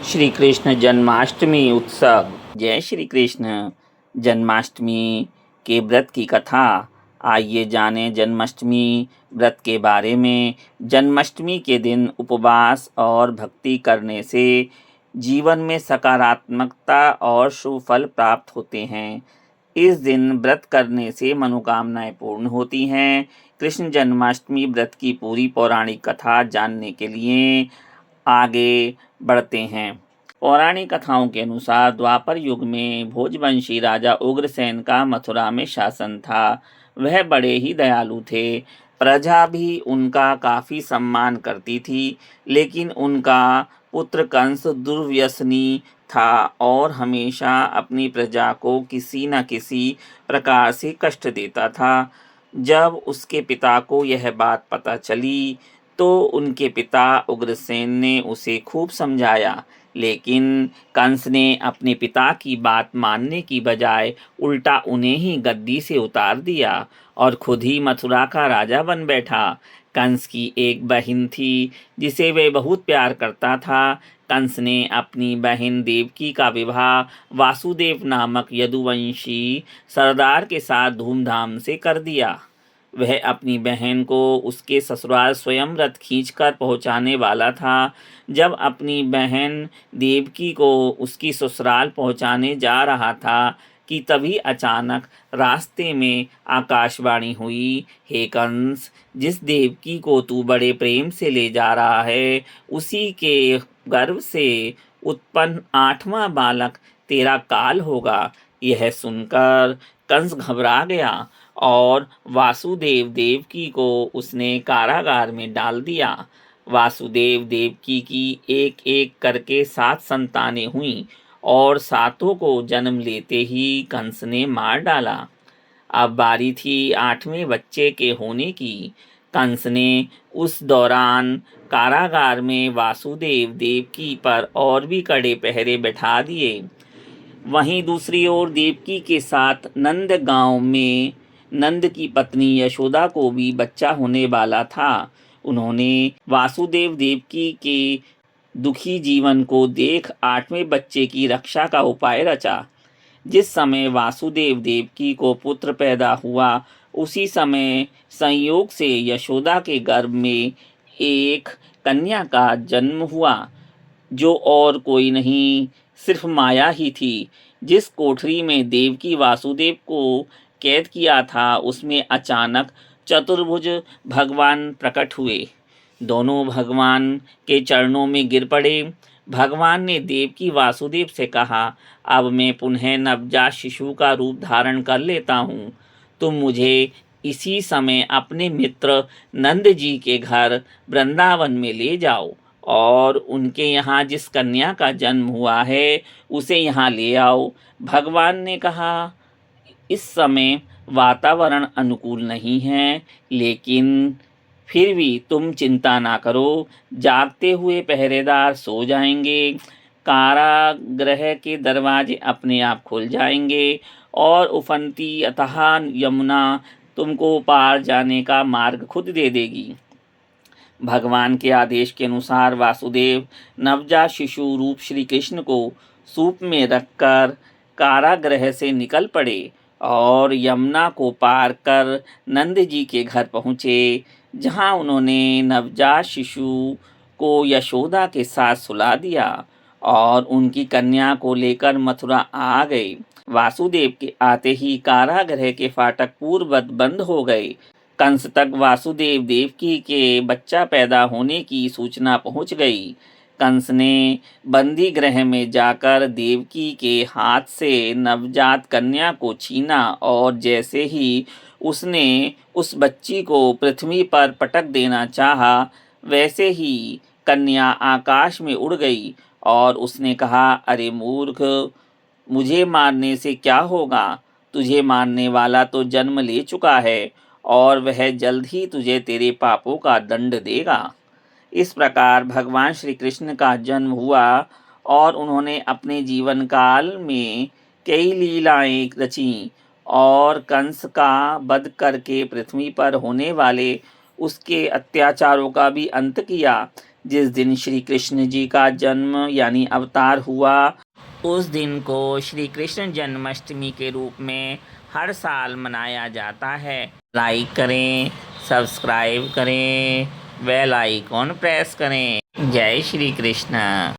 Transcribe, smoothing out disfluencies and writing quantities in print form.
श्री कृष्ण जन्माष्टमी उत्सव। जय श्री कृष्ण। जन्माष्टमी के व्रत की कथा। आइए जानें जन्माष्टमी व्रत के बारे में। जन्माष्टमी के दिन उपवास और भक्ति करने से जीवन में सकारात्मकता और शुभ फल प्राप्त होते हैं। इस दिन व्रत करने से मनोकामनाएं पूर्ण होती हैं। कृष्ण जन्माष्टमी व्रत की पूरी पौराणिक कथा जानने के लिए आगे बढ़ते हैं। पौराणिक कथाओं के अनुसार द्वापर युग में भोजवंशी राजा उग्रसेन का मथुरा में शासन था। वह बड़े ही दयालु थे। प्रजा भी उनका काफी सम्मान करती थी, लेकिन उनका पुत्र कंस दुर्व्यसनी था और हमेशा अपनी प्रजा को किसी न किसी प्रकार से कष्ट देता था। जब उसके पिता को यह बात पता चली तो उनके पिता उग्रसेन ने उसे खूब समझाया, लेकिन कंस ने अपने पिता की बात मानने की बजाय उल्टा उन्हें ही गद्दी से उतार दिया और खुद ही मथुरा का राजा बन बैठा। कंस की एक बहन थी जिसे वह बहुत प्यार करता था। कंस ने अपनी बहन देवकी का विवाह वासुदेव नामक यदुवंशी सरदार के साथ धूमधाम से कर दिया। वह अपनी बहन को उसके ससुराल स्वयं रथ खींचकर पहुंचाने वाला था। जब अपनी बहन देवकी को उसकी ससुराल पहुंचाने जा रहा था कि तभी अचानक रास्ते में आकाशवाणी हुई, हे कंस, जिस देवकी को तू बड़े प्रेम से ले जा रहा है, उसी के गर्भ से उत्पन्न 8वां बालक तेरा काल होगा। यह सुनकर कंस घबरा गया और वासुदेव देवकी को उसने कारागार में डाल दिया। वासुदेव देवकी की एक एक करके 7 संतानें हुईं और सातों को जन्म लेते ही कंस ने मार डाला। अब बारी थी 8वें बच्चे के होने की। कंस ने उस दौरान कारागार में वासुदेव देवकी पर और भी कड़े पहरे बैठा दिए। वहीं दूसरी ओर देवकी के साथ नंद गांव में नंद की पत्नी यशोदा को भी बच्चा होने वाला था। उन्होंने वासुदेव देवकी के दुखी जीवन को देख 8वें बच्चे की रक्षा का उपाय रचा। जिस समय वासुदेव देवकी को पुत्र पैदा हुआ, उसी समय संयोग से यशोदा के गर्भ में एक कन्या का जन्म हुआ, जो और कोई नहीं, सिर्फ माया ही थी। जिस कोठरी में देवकी वासुदेव को कैद किया था, उसमें अचानक चतुर्भुज भगवान प्रकट हुए। दोनों भगवान के चरणों में गिर पड़े। भगवान ने देवकी वासुदेव से कहा, अब मैं पुनः नवजात शिशु का रूप धारण कर लेता हूँ। तुम मुझे इसी समय अपने मित्र नंद जी के घर वृंदावन में ले जाओ और उनके यहाँ जिस कन्या का जन्म हुआ है उसे यहाँ ले आओ। भगवान ने कहा, इस समय वातावरण अनुकूल नहीं है, लेकिन फिर भी तुम चिंता ना करो, जागते हुए पहरेदार सो जाएंगे, कारागृह के दरवाजे अपने आप खुल जाएंगे और उफनती अथाह यमुना तुमको पार जाने का मार्ग खुद दे देगी। भगवान के आदेश के अनुसार वासुदेव नवजात शिशु रूप श्री कृष्ण को सूप में रखकर कारागृह से निकल पड़े और यमुना को पार कर नंद जी के घर पहुँचे, जहाँ उन्होंने नवजात शिशु को यशोदा के साथ सुला दिया और उनकी कन्या को लेकर मथुरा आ गए। वासुदेव के आते ही कारागृह के फाटक पूर्ववत बंद हो गए। कंस तक वासुदेव देवकी के बच्चा पैदा होने की सूचना पहुंच गई। कंस ने बंदी गृह में जाकर देवकी के हाथ से नवजात कन्या को छीना और जैसे ही उसने उस बच्ची को पृथ्वी पर पटक देना चाहा, वैसे ही कन्या आकाश में उड़ गई और उसने कहा, अरे मूर्ख, मुझे मारने से क्या होगा? तुझे मारने वाला तो जन्म ले चुका है और वह जल्द ही तुझे तेरे पापों का दंड देगा। इस प्रकार भगवान श्री कृष्ण का जन्म हुआ और उन्होंने अपने जीवन काल में कई लीलाएं रची और कंस का वध करके पृथ्वी पर होने वाले उसके अत्याचारों का भी अंत किया। जिस दिन श्री कृष्ण जी का जन्म यानी अवतार हुआ, उस दिन को श्री कृष्ण जन्माष्टमी के रूप में हर साल मनाया जाता है। लाइक करें, सब्सक्राइब करें, बेल आइकॉन प्रेस करें। जय श्री कृष्ण।